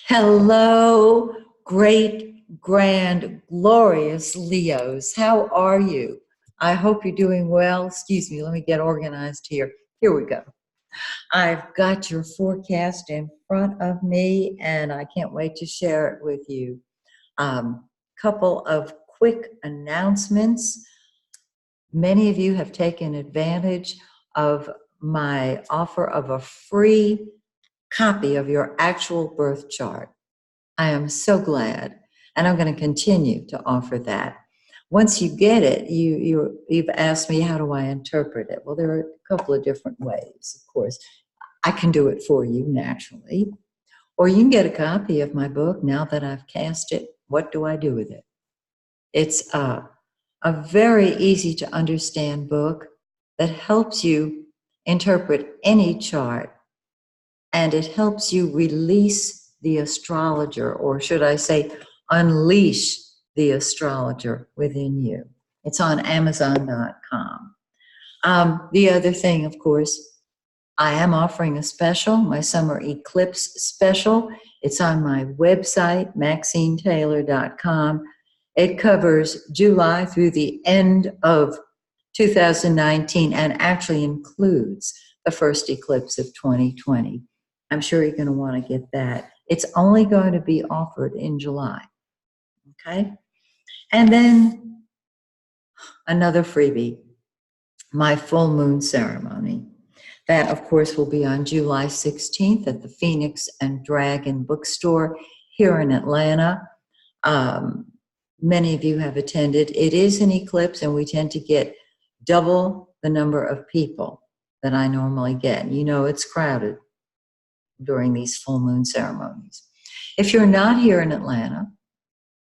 Hello, great, grand, glorious Leos. How are you? I hope you're doing well. Excuse me, let me get organized here. Here we go. I've got your forecast in front of me, and I can't wait to share it with you. Couple of quick announcements. Many of you have taken advantage of my offer of a free copy of your actual birth chart. I am so glad, and I'm going to continue to offer that. Once you get it, you've asked me, how do I interpret it? Well, there are a couple of different ways, of course. I can do it for you naturally, or you can get a copy of my book now that I've cast it. What do I do with it? It's a very easy to understand book that helps you interpret any chart, and it helps you release the astrologer, or should I say, unleash the astrologer within you. It's on Amazon.com. The other thing, of course, I am offering a special, my summer eclipse special. It's on my website, MaxineTaylor.com. It covers July through the end of 2019 and actually includes the first eclipse of 2020. I'm sure you're going to want to get that. It's only going to be offered in July. Okay? And then another freebie, my full moon ceremony. That, of course, will be on July 16th at the Phoenix and Dragon bookstore here in Atlanta. Many of you have attended. It is an eclipse, and we tend to get double the number of people that I normally get. You know, it's crowded during these full moon ceremonies. If you're not here in Atlanta,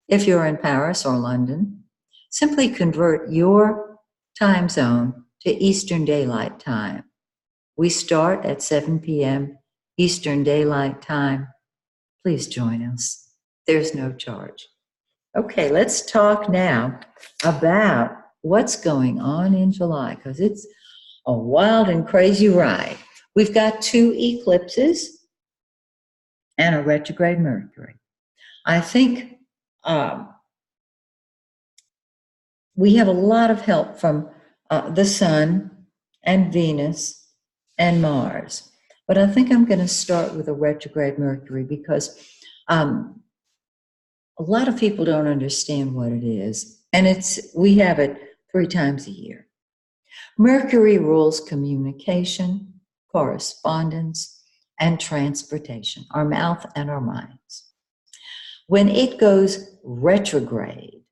if you're in Paris or London, simply convert your time zone to Eastern Daylight Time. We start at 7 p.m. Eastern Daylight Time. Please join us. There's no charge. Okay, let's talk now about what's going on in July, because it's a wild and crazy ride. We've got 2 eclipses and a retrograde Mercury. I think we have a lot of help from the Sun and Venus and Mars. But I think I'm going to start with a retrograde Mercury because a lot of people don't understand what it is. And we have it 3 times a year. Mercury rules communication, correspondence, and transportation, our mouth and our minds. When it goes retrograde,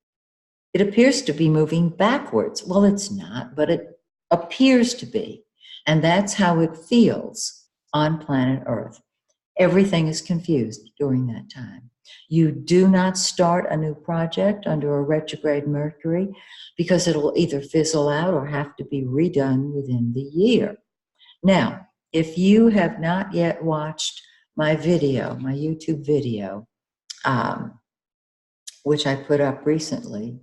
it appears to be moving backwards. Well, it's not, but it appears to be. And that's how it feels on planet Earth. Everything is confused during that time. You do not start a new project under a retrograde Mercury because it'll either fizzle out or have to be redone within the year. Now, if you have not yet watched my video, my YouTube video, which I put up recently,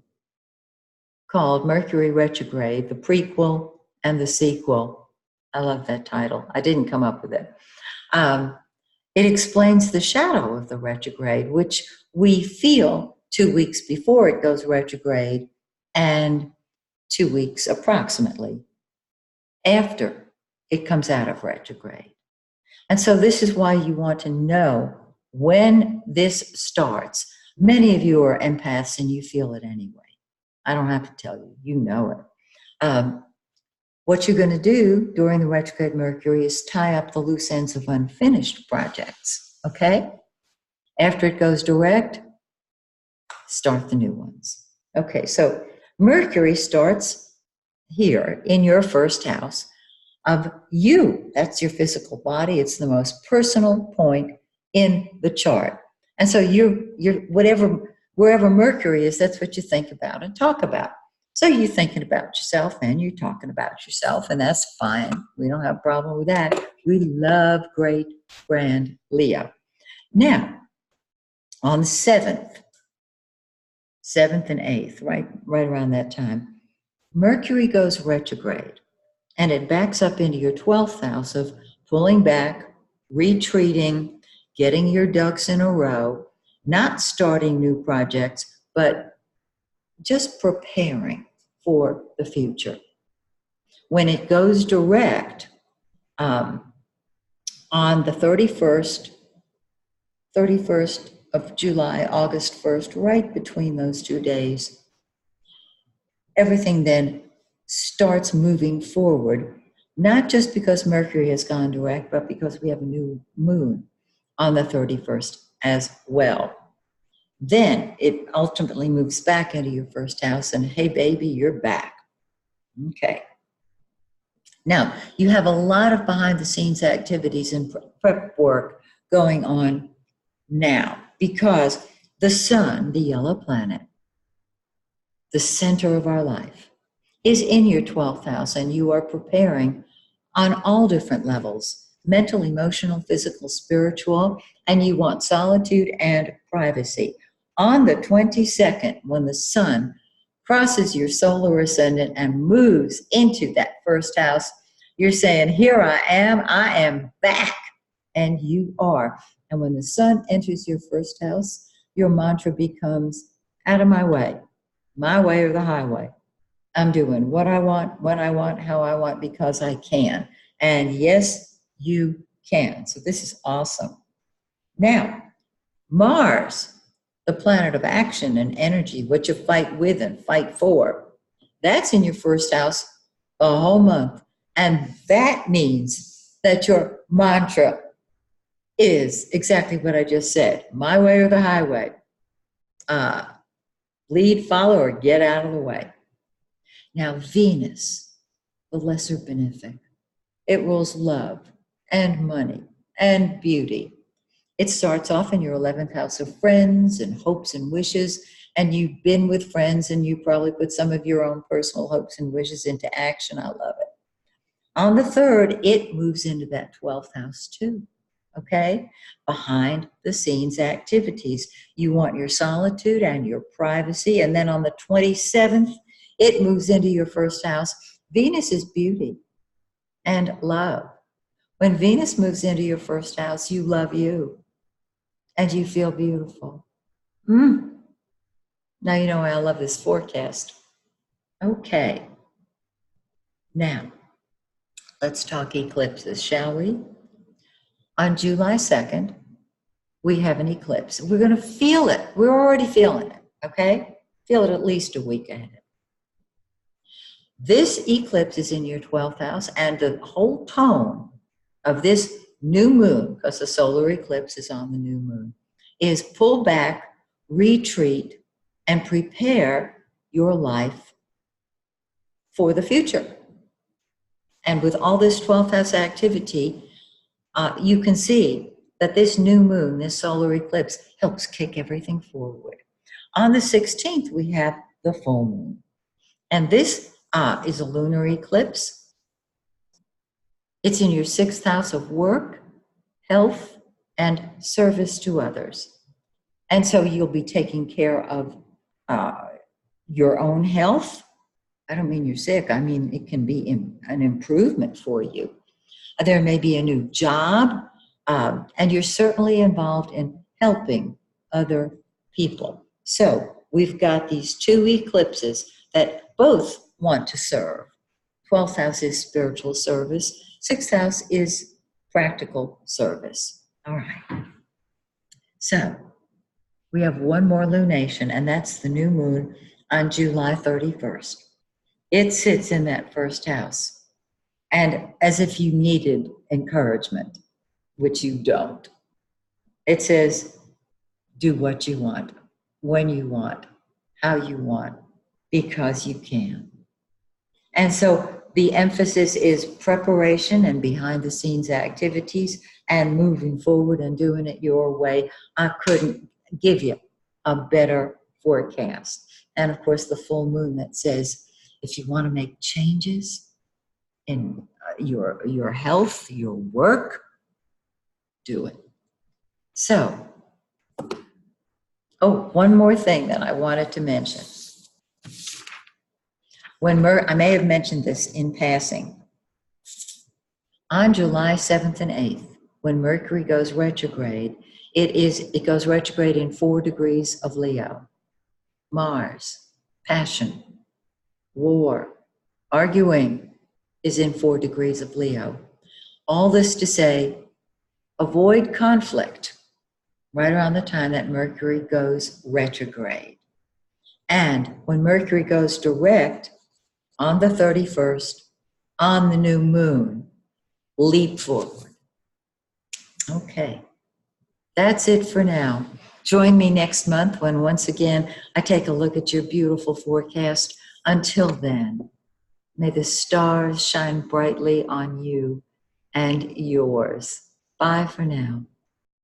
called Mercury Retrograde, the prequel and the sequel. I love that title. I didn't come up with it. It explains the shadow of the retrograde, which we feel 2 weeks before it goes retrograde and 2 weeks approximately after it comes out of retrograde. And so this is why you want to know when this starts. Many of you are empaths and you feel it anyway. I don't have to tell you, you know it. What you're going to do during the retrograde Mercury is tie up the loose ends of unfinished projects, okay? After it goes direct, start the new ones. Okay, so Mercury starts here in your first house of you. That's your physical body. It's the most personal point in the chart. And so you're wherever Mercury is, that's what you think about and talk about. So you're thinking about yourself and you're talking about yourself, and that's fine. We don't have a problem with that. We love great, grand Leo. Now, on the 7th and 8th, right around that time, Mercury goes retrograde, and it backs up into your 12th house of pulling back, retreating, getting your ducks in a row, not starting new projects, but just preparing for the future. When it goes direct on the 31st of July, August 1st, right between those 2 days, everything then starts moving forward, not just because Mercury has gone direct, but because we have a new moon on the 31st as well. Then it ultimately moves back into your first house, and hey, baby, you're back. Okay. Now, you have a lot of behind the scenes activities and prep work going on now because the sun, the yellow planet, the center of our life, is in your 12th house, and you are preparing on all different levels, mental, emotional, physical, spiritual, and you want solitude and privacy. On the 22nd, when the sun crosses your solar ascendant and moves into that first house, you're saying, here I am back, and you are. And when the sun enters your first house, your mantra becomes, out of my way or the highway. I'm doing what I want, when I want, how I want, because I can. And yes, you can. So this is awesome. Now, Mars, the planet of action and energy, what you fight with and fight for, that's in your first house a whole month. And that means that your mantra is exactly what I just said. My way or the highway. Lead, follow, or get out of the way. Now, Venus, the lesser benefic, it rules love and money and beauty. It starts off in your 11th house of friends and hopes and wishes, and you've been with friends and you probably put some of your own personal hopes and wishes into action. I love it. On the 3rd, it moves into that 12th house too, okay? Behind the scenes activities. You want your solitude and your privacy, and then on the 27th, it moves into your first house. Venus is beauty and love. When Venus moves into your first house, you love you and you feel beautiful. Now you know why I love this forecast. Okay. Now, let's talk eclipses, shall we? On July 2nd, we have an eclipse. We're going to feel it. We're already feeling it, okay? Feel it at least a week ahead. This eclipse is in your 12th house, and the whole tone of this new moon, because the solar eclipse is on the new moon, is pull back, retreat, and prepare your life for the future. And with all this 12th house activity, you can see that this new moon, this solar eclipse, helps kick everything forward. On the 16th, we have the full moon. And this is a lunar eclipse. It's in your 6th house of work, health, and service to others. And so you'll be taking care of your own health. I don't mean you're sick. I mean, it can be an improvement for you. There may be a new job, and you're certainly involved in helping other people. So we've got these 2 eclipses that both want to serve. 12th house is spiritual service. 6th house is practical service. All right. So we have one more lunation, and that's the new moon on July 31st. It sits in that first house. And as if you needed encouragement, which you don't, it says, do what you want, when you want, how you want, because you can. And so the emphasis is preparation and behind the scenes activities and moving forward and doing it your way. I couldn't give you a better forecast. And of course, the full moon that says, if you want to make changes in your health, your work, do it. So, one more thing that I wanted to mention. I may have mentioned this in passing. On July 7th and 8th, when Mercury goes retrograde, it goes retrograde in 4 degrees of Leo. Mars, passion, war, arguing is in 4 degrees of Leo. All this to say, avoid conflict right around the time that Mercury goes retrograde. And when Mercury goes direct on the 31st, on the new moon, leap forward. Okay, that's it for now. Join me next month when once again I take a look at your beautiful forecast. Until then, may the stars shine brightly on you and yours. Bye for now.